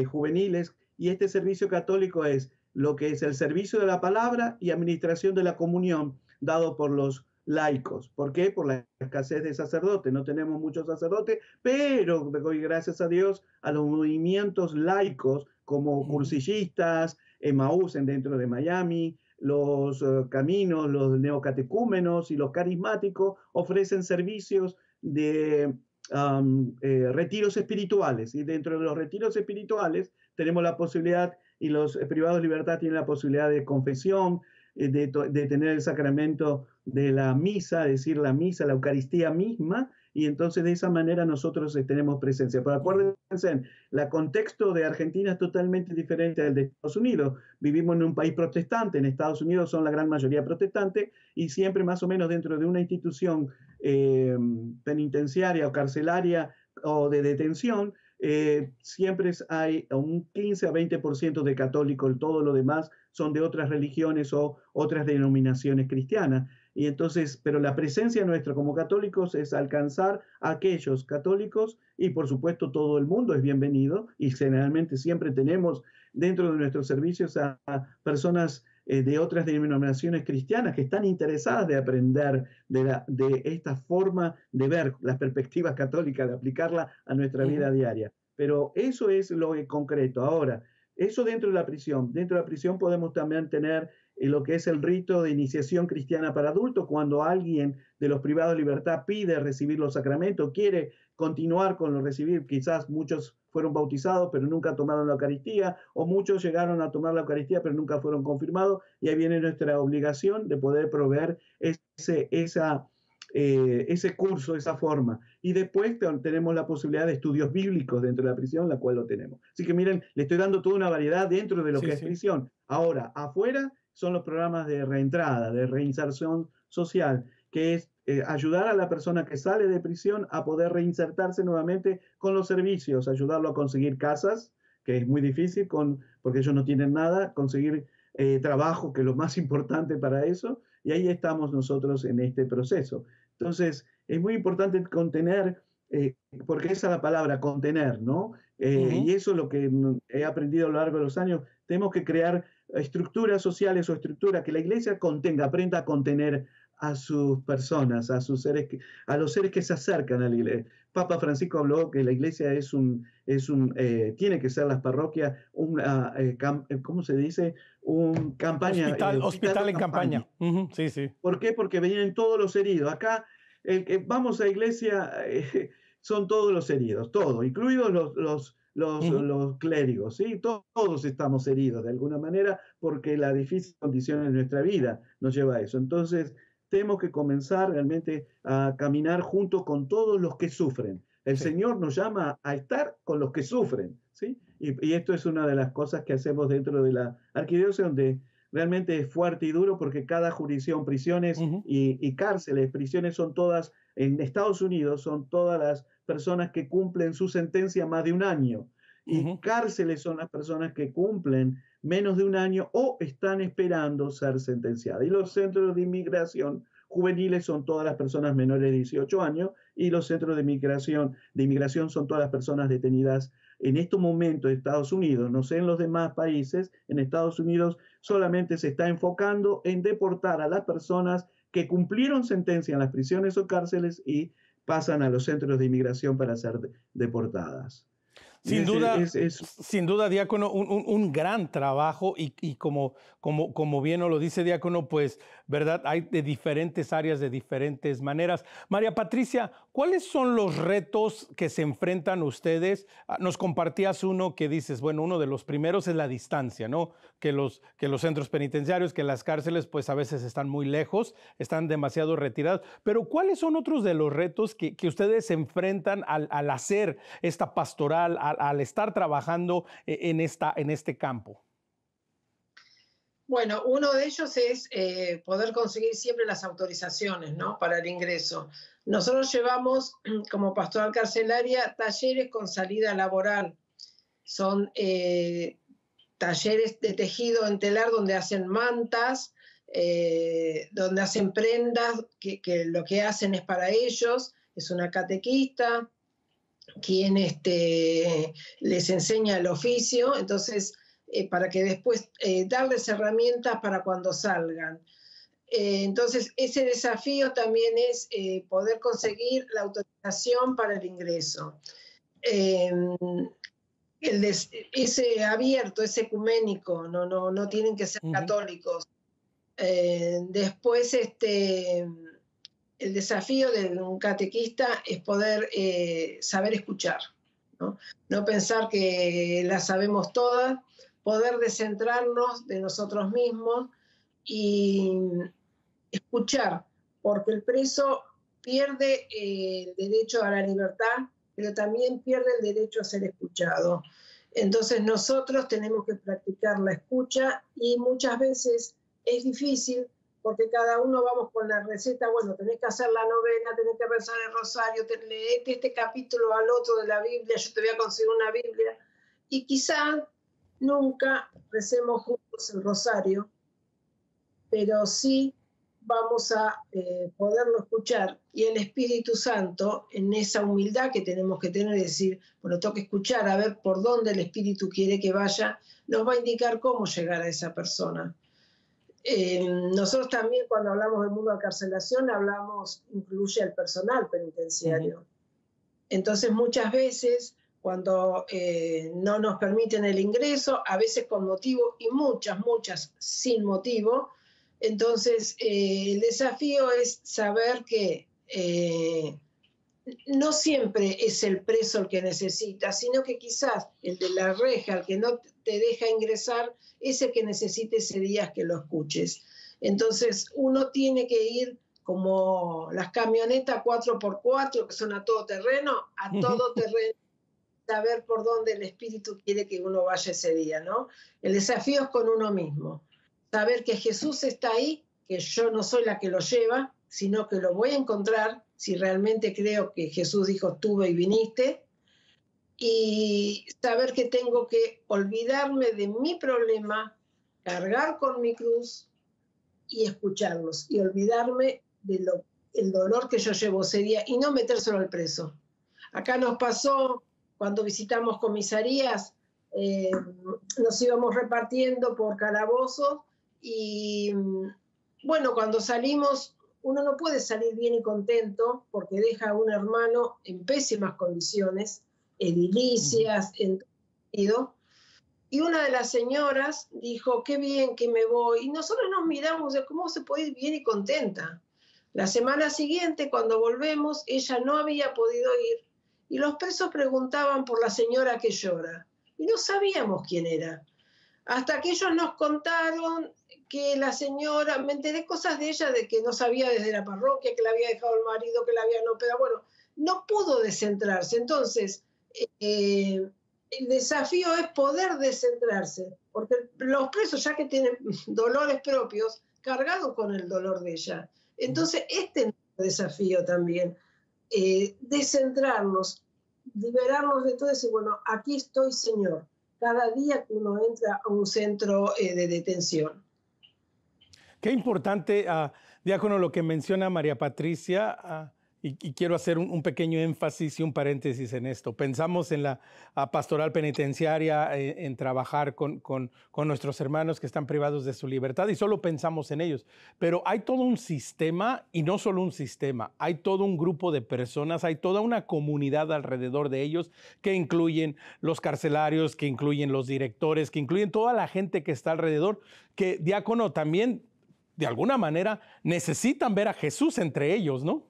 juveniles, y este servicio católico es lo que es el servicio de la palabra y administración de la comunión dado por los laicos. ¿Por qué? Por la escasez de sacerdotes. No tenemos muchos sacerdotes, pero doy gracias a Dios a los movimientos laicos como cursillistas, Emmaús dentro de Miami, los caminos, los neocatecúmenos y los carismáticos ofrecen servicios de retiros espirituales. Y dentro de los retiros espirituales tenemos la posibilidad, y los privados de libertad tienen la posibilidad de confesión, de tener el sacramento de la misa, decir la misa, la Eucaristía misma, y entonces de esa manera nosotros tenemos presencia. Pero acuérdense, el contexto de Argentina es totalmente diferente al de Estados Unidos. Vivimos en un país protestante, en Estados Unidos son la gran mayoría protestante, y siempre más o menos dentro de una institución penitenciaria o carcelaria o de detención, siempre hay un 15 a 20% de católicos, todo lo demás son de otras religiones o otras denominaciones cristianas. Y entonces, pero la presencia nuestra como católicos es alcanzar a aquellos católicos, y por supuesto todo el mundo es bienvenido, y generalmente siempre tenemos dentro de nuestros servicios a personas de otras denominaciones cristianas que están interesadas de aprender de esta forma de ver las perspectivas católicas, de aplicarla a nuestra vida diaria. Pero eso es lo concreto. Ahora, eso dentro de la prisión. Dentro de la prisión podemos también tener lo que es el rito de iniciación cristiana para adultos, cuando alguien de los privados de libertad pide recibir los sacramentos, quiere continuar con lo recibir. Quizás muchos fueron bautizados pero nunca tomaron la Eucaristía, o muchos llegaron a tomar la Eucaristía pero nunca fueron confirmados, y ahí viene nuestra obligación de poder proveer esa ese curso, esa forma. Y después tenemos la posibilidad de estudios bíblicos dentro de la prisión, la cual lo tenemos. Así que miren, le estoy dando toda una variedad dentro de lo Sí, que es sí. prisión. Ahora, afuera son los programas de reentrada, de reinserción social, que es ayudar a la persona que sale de prisión a poder reinsertarse nuevamente con los servicios, ayudarlo a conseguir casas, que es muy difícil porque ellos no tienen nada, conseguir trabajo, que es lo más importante para eso, y ahí estamos nosotros en este proceso. Entonces, es muy importante contener, porque esa es la palabra, contener, ¿no? Y eso es lo que he aprendido a lo largo de los años. Tenemos que crear estructuras sociales o estructuras que la iglesia contenga, aprenda a contener a sus personas, a los seres que se acercan a la iglesia. Papa Francisco habló que la iglesia tiene que ser las parroquias ¿cómo se dice? Un campaña. Hospital en campaña. Sí, sí. ¿Por qué? Porque vienen todos los heridos. Acá, el que vamos a la iglesia, son todos los heridos, todos, incluidos los clérigos, ¿sí? Todos estamos heridos de alguna manera porque la difícil condición de nuestra vida nos lleva a eso. Entonces, tenemos que comenzar realmente a caminar junto con todos los que sufren. El Señor nos llama a estar con los que sufren, ¿sí? Y esto es una de las cosas que hacemos dentro de la arquidiócesis, donde realmente es fuerte y duro porque cada jurisdicción, prisiones y cárceles, prisiones son todas, en Estados Unidos son todas las personas que cumplen su sentencia más de un año. Y cárceles son las personas que cumplen menos de un año o están esperando ser sentenciadas. Y los centros de inmigración juveniles son todas las personas menores de 18 años y los centros de inmigración son todas las personas detenidas en estos momentos en Estados Unidos. No sé en los demás países, en Estados Unidos solamente se está enfocando en deportar a las personas que cumplieron sentencia en las prisiones o cárceles y pasan a los centros de inmigración para ser deportadas. Sin duda, diácono, un gran trabajo y como bien nos lo dice, diácono, pues, ¿verdad? Hay de diferentes áreas, de diferentes maneras. María Patricia, ¿cuáles son los retos que se enfrentan ustedes? Nos compartías uno que dices, bueno, uno de los primeros es la distancia, ¿no? Que los centros penitenciarios, que las cárceles, pues a veces están muy lejos, están demasiado retirados. Pero ¿cuáles son otros de los retos que ustedes se enfrentan al hacer esta pastoral, al estar trabajando en este campo? Bueno, uno de ellos es poder conseguir siempre las autorizaciones, ¿no?, para el ingreso. Nosotros llevamos, como pastoral carcelaria, talleres con salida laboral. Son talleres de tejido en telar donde hacen mantas, donde hacen prendas, que lo que hacen es para ellos. Es una catequista quien les enseña el oficio, entonces para que después darles herramientas para cuando salgan. Entonces ese desafío también es poder conseguir la autorización para el ingreso. Ese abierto, ese ecuménico, no tienen que ser católicos. Después el desafío de un catequista es poder saber escuchar, ¿no? No pensar que las sabemos todas, poder descentrarnos de nosotros mismos y escuchar, porque el preso pierde el derecho a la libertad, pero también pierde el derecho a ser escuchado. Entonces nosotros tenemos que practicar la escucha y muchas veces es difícil porque cada uno vamos con la receta, bueno, tenés que hacer la novena, tenés que rezar el rosario, leete este capítulo al otro de la Biblia, yo te voy a conseguir una Biblia. Y quizá nunca recemos juntos el rosario, pero sí vamos a poderlo escuchar. Y el Espíritu Santo, en esa humildad que tenemos que tener, es decir, bueno, tengo que escuchar a ver por dónde el Espíritu quiere que vaya, nos va a indicar cómo llegar a esa persona. Nosotros también cuando hablamos del mundo de carcelación incluye al personal penitenciario. Entonces muchas veces cuando no nos permiten el ingreso, a veces con motivo y muchas sin motivo, entonces el desafío es saber que no siempre es el preso el que necesita, sino que quizás el de la reja, el que no te deja ingresar, es el que necesite ese día que lo escuches. Entonces uno tiene que ir como las camionetas 4x4 que son a todo terreno, saber por dónde el Espíritu quiere que uno vaya ese día, ¿no? El desafío es con uno mismo, saber que Jesús está ahí, que yo no soy la que lo lleva, sino que lo voy a encontrar si realmente creo que Jesús dijo, estuve y viniste, y saber que tengo que olvidarme de mi problema, cargar con mi cruz y escucharlos, y olvidarme el dolor que yo llevo ese día y no metérselo al preso. Acá nos pasó cuando visitamos comisarías, nos íbamos repartiendo por calabozos y bueno, cuando salimos, uno no puede salir bien y contento porque deja a un hermano en pésimas condiciones, edilicias, y una de las señoras dijo, qué bien que me voy, y nosotros nos miramos de cómo se puede ir bien y contenta. La semana siguiente, cuando volvemos, ella no había podido ir, y los presos preguntaban por la señora que llora, y no sabíamos quién era. Hasta que ellos nos contaron que la señora, me enteré cosas de ella, de que no sabía desde la parroquia, que la había dejado el marido, que la habían operado, bueno, no pudo descentrarse. Entonces, el desafío es poder descentrarse, porque los presos, ya que tienen dolores propios, cargados con el dolor de ella. Entonces, este es nuestro desafío también, descentrarnos, liberarnos de todo eso, bueno, aquí estoy, Señor, cada día que uno entra a un centro de detención. Qué importante, diácono, lo que menciona María Patricia, y quiero hacer un pequeño énfasis y un paréntesis en esto. Pensamos en la pastoral penitenciaria, en trabajar con nuestros hermanos que están privados de su libertad y solo pensamos en ellos. Pero hay todo un sistema, y no solo un sistema, hay todo un grupo de personas, hay toda una comunidad alrededor de ellos que incluyen los carcelarios, que incluyen los directores, que incluyen toda la gente que está alrededor, que, diácono, también de alguna manera necesitan ver a Jesús entre ellos, ¿no?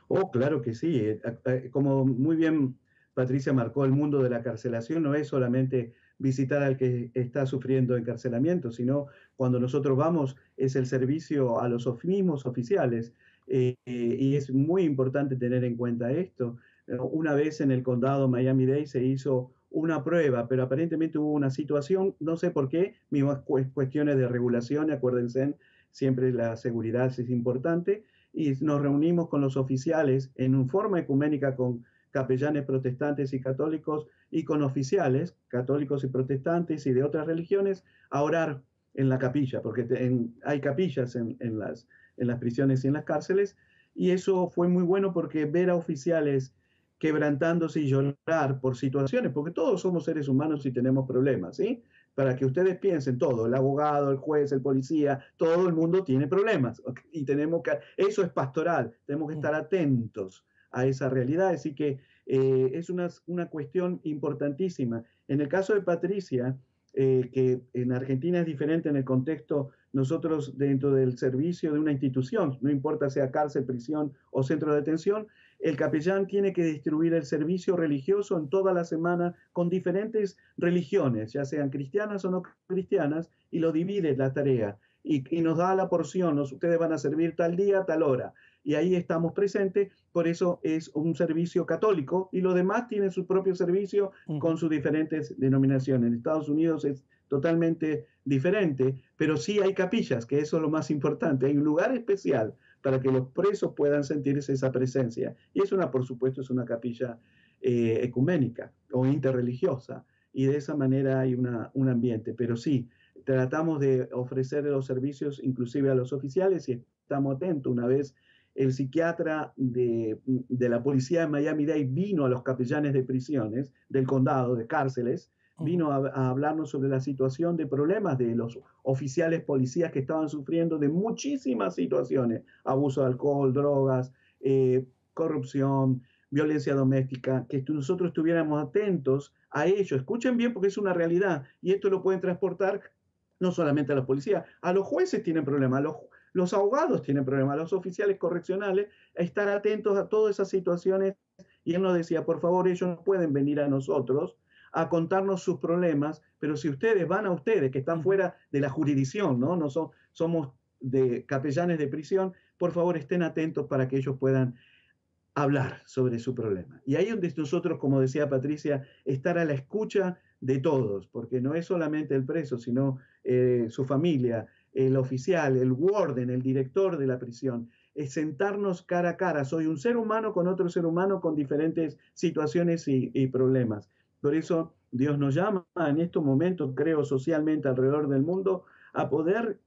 Oh, claro que sí. Como muy bien Patricia marcó, el mundo de la carcelación no es solamente visitar al que está sufriendo encarcelamiento, sino cuando nosotros vamos es el servicio a los mismos oficiales. Y es muy importante tener en cuenta esto. Una vez en el condado Miami-Dade se hizo una prueba, pero aparentemente hubo una situación, no sé por qué, mismas cuestiones de regulación, acuérdense, siempre la seguridad es importante, y nos reunimos con los oficiales en forma ecuménica con capellanes protestantes y católicos y con oficiales católicos y protestantes y de otras religiones a orar en la capilla, porque hay capillas en las prisiones y en las cárceles, y eso fue muy bueno porque ver a oficiales quebrantándose y llorar por situaciones, porque todos somos seres humanos y tenemos problemas, ¿sí? Para que ustedes piensen, todo, el abogado, el juez, el policía, todo el mundo tiene problemas, y eso es pastoral, tenemos que estar atentos a esa realidad, así que es una cuestión importantísima. En el caso de Patricia, que en Argentina es diferente en el contexto, nosotros dentro del servicio de una institución, no importa sea cárcel, prisión o centro de detención, el capellán tiene que distribuir el servicio religioso en toda la semana con diferentes religiones, ya sean cristianas o no cristianas, y lo divide la tarea y nos da la porción, ustedes van a servir tal día, tal hora, y ahí estamos presentes, por eso es un servicio católico, y los demás tienen su propio servicio con sus diferentes denominaciones. En Estados Unidos es totalmente diferente, pero sí hay capillas, que eso es lo más importante, hay un lugar especial para que los presos puedan sentirse esa presencia. Y por supuesto, es una capilla ecuménica o interreligiosa, y de esa manera hay un ambiente. Pero sí, tratamos de ofrecer los servicios inclusive a los oficiales y estamos atentos. Una vez el psiquiatra de la policía de Miami-Dade vino a los capellanes de prisiones, del condado, de cárceles, vino a hablarnos sobre la situación de problemas de los oficiales policías que estaban sufriendo de muchísimas situaciones, abuso de alcohol, drogas, corrupción, violencia doméstica, que nosotros estuviéramos atentos a ello. Escuchen bien porque es una realidad y esto lo pueden transportar no solamente a los policías, a los jueces tienen problemas, los abogados tienen problemas, los oficiales correccionales, a estar atentos a todas esas situaciones. Y él nos decía, por favor, ellos no pueden venir a nosotros a contarnos sus problemas, pero si ustedes van a ustedes, que están fuera de la jurisdicción, ¿no? Somos de capellanes de prisión, por favor estén atentos para que ellos puedan hablar sobre su problema. Y ahí es donde nosotros, como decía Patricia, estar a la escucha de todos, porque no es solamente el preso, sino su familia, el oficial, el warden, el director de la prisión. Es sentarnos cara a cara. Soy un ser humano con otro ser humano con diferentes situaciones y problemas. Por eso Dios nos llama en estos momentos, creo, socialmente alrededor del mundo, a poder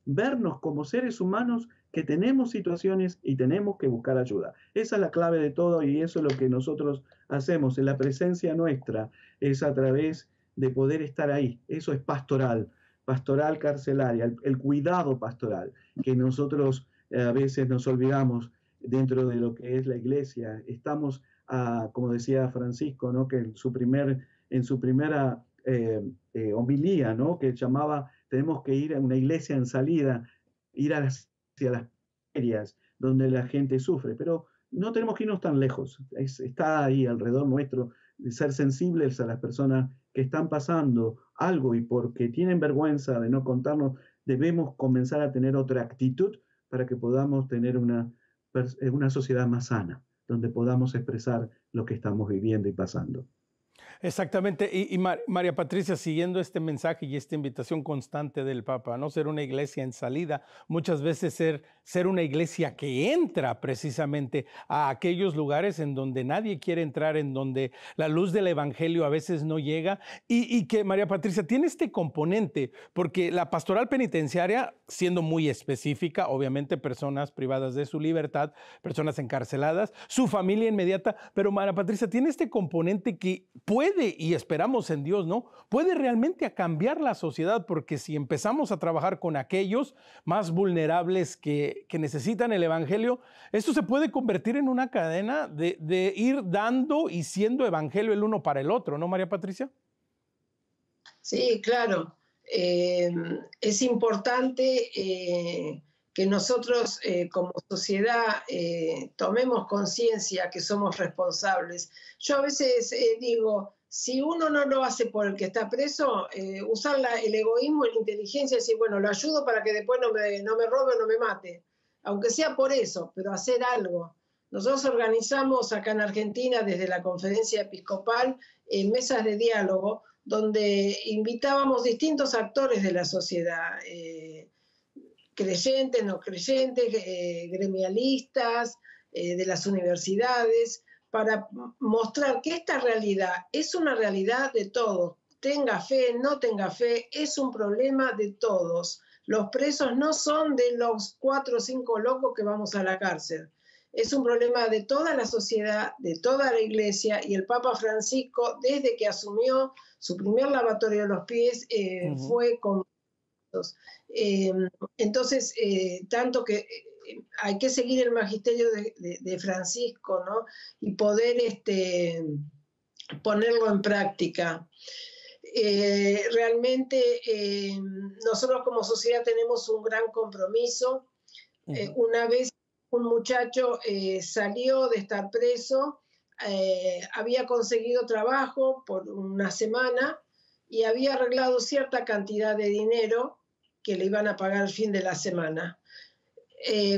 vernos como seres humanos que tenemos situaciones y tenemos que buscar ayuda. Esa es la clave de todo y eso es lo que nosotros hacemos. En la presencia nuestra es a través de poder estar ahí. Eso es pastoral, pastoral carcelaria, el cuidado pastoral, que nosotros a veces nos olvidamos dentro de lo que es la iglesia. Estamos, como decía Francisco, ¿no? Que en su primera homilía, ¿no? Que llamaba, tenemos que ir a una iglesia en salida, ir hacia las ferias donde la gente sufre, pero no tenemos que irnos tan lejos. Está ahí alrededor nuestro, de ser sensibles a las personas que están pasando algo y porque tienen vergüenza de no contarnos, debemos comenzar a tener otra actitud para que podamos tener una sociedad más sana, donde podamos expresar lo que estamos viviendo y pasando. Exactamente. Y María Patricia, siguiendo este mensaje y esta invitación constante del Papa, no ser una iglesia en salida, muchas veces ser una iglesia que entra precisamente a aquellos lugares en donde nadie quiere entrar, en donde la luz del evangelio a veces no llega y que María Patricia tiene este componente, porque la pastoral penitenciaria, siendo muy específica, obviamente personas privadas de su libertad, personas encarceladas, su familia inmediata, pero María Patricia tiene este componente que puede, y esperamos en Dios, ¿no? Puede realmente a cambiar la sociedad, porque si empezamos a trabajar con aquellos más vulnerables que necesitan el evangelio, esto se puede convertir en una cadena de ir dando y siendo evangelio el uno para el otro, ¿no, María Patricia? Sí, claro. Es importante que nosotros como sociedad tomemos conciencia que somos responsables. Yo a veces digo, si uno no lo hace por el que está preso, usar el egoísmo y la inteligencia y decir, bueno, lo ayudo para que después no me robe o no me mate, aunque sea por eso, pero hacer algo. Nosotros organizamos acá en Argentina desde la Conferencia Episcopal mesas de diálogo donde invitábamos distintos actores de la sociedad, creyentes, no creyentes, gremialistas, de las universidades, para mostrar que esta realidad es una realidad de todos. Tenga fe, no tenga fe, es un problema de todos. Los presos no son de los 4 o 5 locos que vamos a la cárcel. Es un problema de toda la sociedad, de toda la iglesia, y el Papa Francisco, desde que asumió su primer lavatorio de los pies, fue con entonces, tanto que hay que seguir el magisterio de Francisco, ¿no? Y poder ponerlo en práctica. Realmente nosotros como sociedad tenemos un gran compromiso. Una vez un muchacho salió de estar preso, había conseguido trabajo por una semana y había arreglado cierta cantidad de dinero que le iban a pagar al fin de la semana.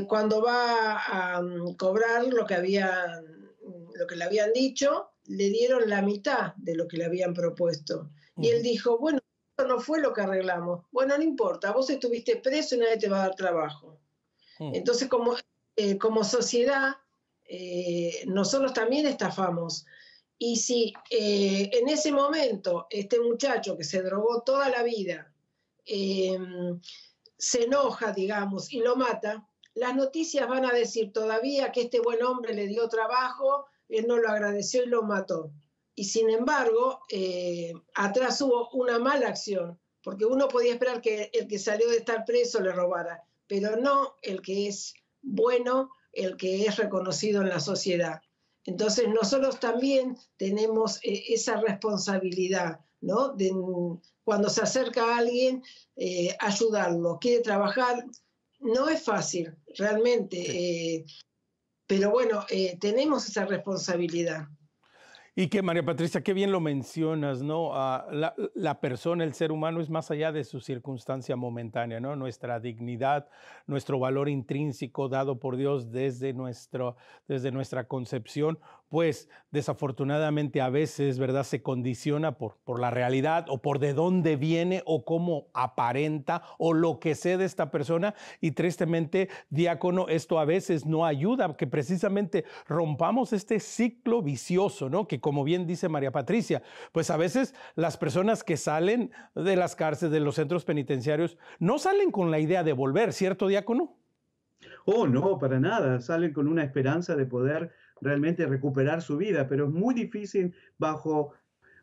Cuando va a cobrar lo que le habían dicho, le dieron la mitad de lo que le habían propuesto. Y él dijo, bueno, esto no fue lo que arreglamos. Bueno, no importa, vos estuviste preso y nadie te va a dar trabajo. Entonces, como sociedad, nosotros también estafamos. Y si en ese momento este muchacho que se drogó toda la vida se enoja, digamos, y lo mata, las noticias van a decir todavía que este buen hombre le dio trabajo, él no lo agradeció y lo mató. Y sin embargo, atrás hubo una mala acción, porque uno podía esperar que el que salió de estar preso le robara, pero no el que es bueno, el que es reconocido en la sociedad. Entonces nosotros también tenemos esa responsabilidad, ¿no? Cuando se acerca a alguien, ayudarlo, quiere trabajar, no es fácil, realmente, pero bueno, tenemos esa responsabilidad. Y que María Patricia, qué bien lo mencionas, ¿no? La persona, el ser humano es más allá de su circunstancia momentánea, ¿no? Nuestra dignidad, nuestro valor intrínseco dado por Dios desde nuestra concepción, pues desafortunadamente a veces, ¿verdad? Se condiciona por la realidad o por de dónde viene o cómo aparenta o lo que sé de esta persona. Y tristemente, diácono, esto a veces no ayuda, que precisamente rompamos este ciclo vicioso, ¿no? Que como bien dice María Patricia, pues a veces las personas que salen de las cárceles, de los centros penitenciarios, no salen con la idea de volver, ¿cierto, diácono? Oh, no, para nada. Salen con una esperanza de poder realmente recuperar su vida, pero es muy difícil bajo,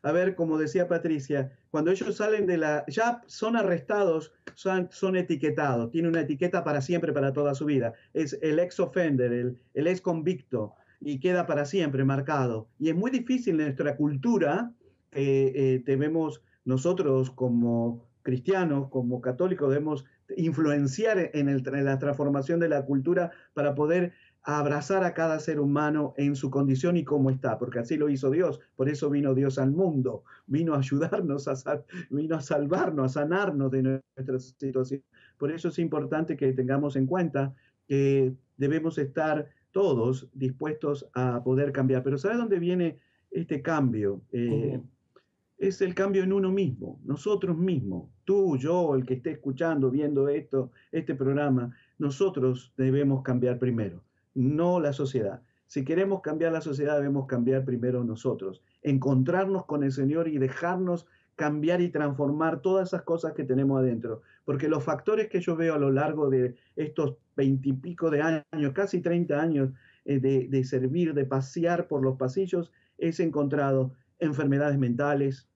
a ver, como decía Patricia, cuando ellos salen ya son arrestados, son etiquetados, tienen una etiqueta para siempre, para toda su vida. Es el ex offender, el ex convicto, y queda para siempre marcado. Y es muy difícil en nuestra cultura, que debemos nosotros como cristianos, como católicos, debemos influenciar en la transformación de la cultura para poder abrazar a cada ser humano en su condición y cómo está, porque así lo hizo Dios. Por eso vino Dios al mundo, vino a ayudarnos, vino a salvarnos, a sanarnos de nuestra situación. Por eso es importante que tengamos en cuenta que debemos estar todos dispuestos a poder cambiar. Pero ¿sabe dónde viene este cambio? Es el cambio en uno mismo, nosotros mismos, tú, yo, el que esté escuchando, viendo este programa, nosotros debemos cambiar primero, no la sociedad. Si queremos cambiar la sociedad, debemos cambiar primero nosotros, encontrarnos con el Señor y dejarnos cambiar y transformar todas esas cosas que tenemos adentro. Porque los factores que yo veo a lo largo de estos 20 y pico de años, casi 30 años de servir, de pasear por los pasillos, es encontrado enfermedades mentales,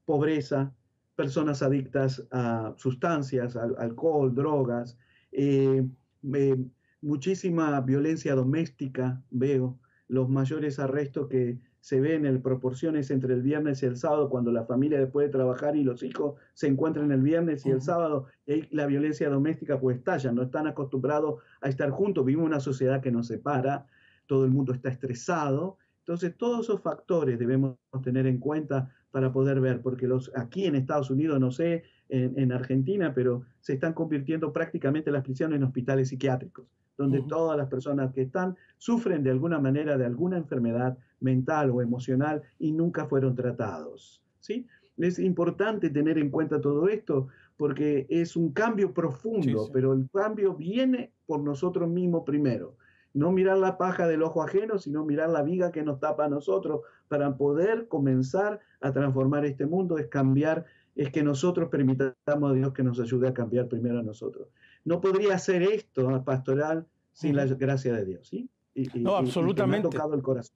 pobreza, personas adictas a sustancias, alcohol, drogas, eh, eh, muchísima violencia doméstica, veo los mayores arrestos que se ven en proporciones entre el viernes y el sábado, cuando la familia después de trabajar y los hijos se encuentran el viernes y el sábado, y la violencia doméstica pues estalla, no están acostumbrados a estar juntos, vivimos una sociedad que nos separa, todo el mundo está estresado, entonces todos esos factores debemos tener en cuenta para poder ver, porque aquí en Estados Unidos, no sé, en Argentina, pero se están convirtiendo prácticamente las prisiones en hospitales psiquiátricos, donde todas las personas que están sufren de alguna manera de alguna enfermedad mental o emocional y nunca fueron tratados, ¿sí? Es importante tener en cuenta todo esto porque es un cambio profundo, sí. Pero el cambio viene por nosotros mismos primero. No mirar la paja del ojo ajeno, sino mirar la viga que nos tapa a nosotros para poder comenzar a transformar este mundo, es cambiar, es que nosotros permitamos a Dios que nos ayude a cambiar primero a nosotros. No podría hacer esto, pastoral, sin la gracia de Dios, ¿sí? No, absolutamente. Y que me ha tocado el corazón.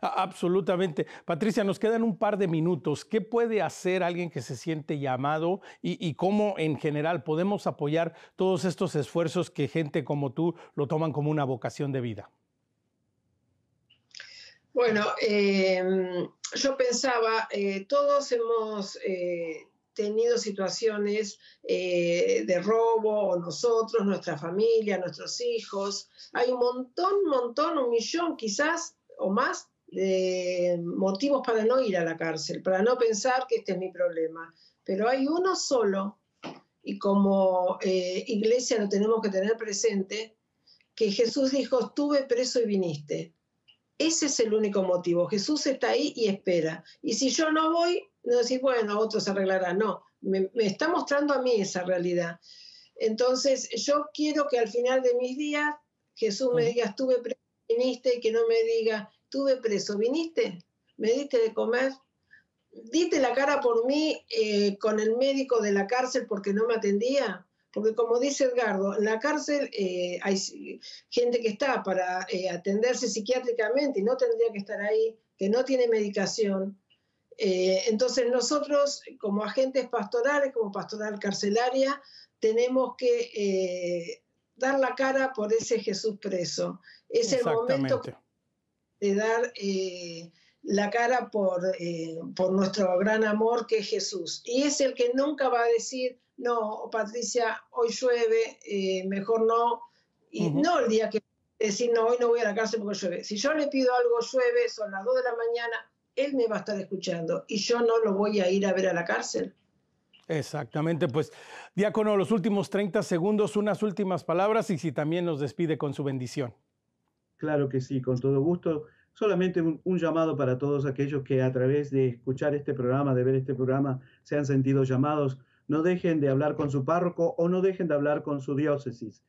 Absolutamente. Patricia, nos quedan un par de minutos. ¿Qué puede hacer alguien que se siente llamado y cómo en general podemos apoyar todos estos esfuerzos que gente como tú lo toman como una vocación de vida? Bueno, yo pensaba, todos hemos tenido situaciones de robo, o nosotros, nuestra familia, nuestros hijos. Hay un montón, 1 millón quizás o más de motivos para no ir a la cárcel, para no pensar que este es mi problema. Pero hay uno solo, y como iglesia lo tenemos que tener presente, que Jesús dijo, estuve preso y viniste. Ese es el único motivo. Jesús está ahí y espera. Y si yo no voy, no decís, bueno, otros se arreglarán. No, me está mostrando a mí esa realidad. Entonces, yo quiero que al final de mis días Jesús me diga, estuve preso, viniste, y que no me diga, estuve preso, viniste, me diste de comer, diste la cara por mí con el médico de la cárcel porque no me atendía. Porque como dice Edgardo, en la cárcel hay gente que está para atenderse psiquiátricamente y no tendría que estar ahí, que no tiene medicación. Entonces nosotros, como agentes pastorales, como pastoral carcelaria, tenemos que dar la cara por ese Jesús preso. Es el momento de dar la cara por nuestro gran amor que es Jesús. Y es el que nunca va a decir, no, Patricia, hoy llueve, mejor no. Y no el día que decir, no, hoy no voy a la cárcel porque llueve. Si yo le pido algo, llueve, son las 2 de la mañana, Él me va a estar escuchando y yo no lo voy a ir a ver a la cárcel. Exactamente, pues diácono, los últimos 30 segundos, unas últimas palabras y si también nos despide con su bendición. Claro que sí, con todo gusto. Solamente un llamado para todos aquellos que a través de escuchar este programa, de ver este programa, se han sentido llamados. No dejen de hablar con su párroco o no dejen de hablar con su diócesis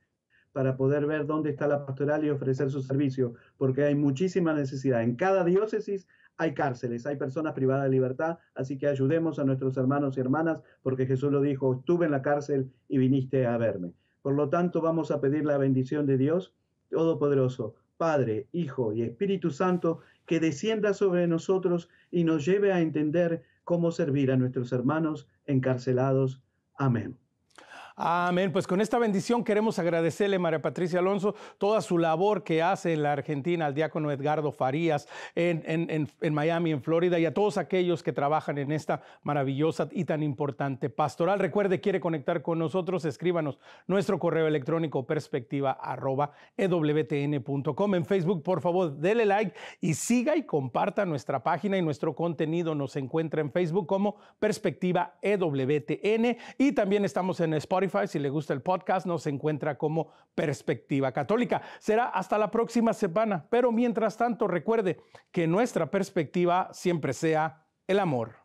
para poder ver dónde está la pastoral y ofrecer su servicio, porque hay muchísima necesidad. En cada diócesis hay cárceles, hay personas privadas de libertad, así que ayudemos a nuestros hermanos y hermanas, porque Jesús lo dijo, estuve en la cárcel y viniste a verme. Por lo tanto, vamos a pedir la bendición de Dios Todopoderoso, Padre, Hijo y Espíritu Santo, que descienda sobre nosotros y nos lleve a entender cómo servir a nuestros hermanos encarcelados. Amén. Amén. Pues con esta bendición queremos agradecerle, María Patricia Alonso, toda su labor que hace en la Argentina, al diácono Edgardo Farías en Miami, en Florida, y a todos aquellos que trabajan en esta maravillosa y tan importante pastoral. Recuerde, quiere conectar con nosotros, escríbanos nuestro correo electrónico perspectiva@ewtn.com. En Facebook, por favor, dele like y siga y comparta nuestra página y nuestro contenido. Nos encuentra en Facebook como Perspectiva EWTN y también estamos en Spotify. Si le gusta el podcast, nos encuentra como Perspectiva Católica. Será hasta la próxima semana, pero mientras tanto recuerde que nuestra perspectiva siempre sea el amor.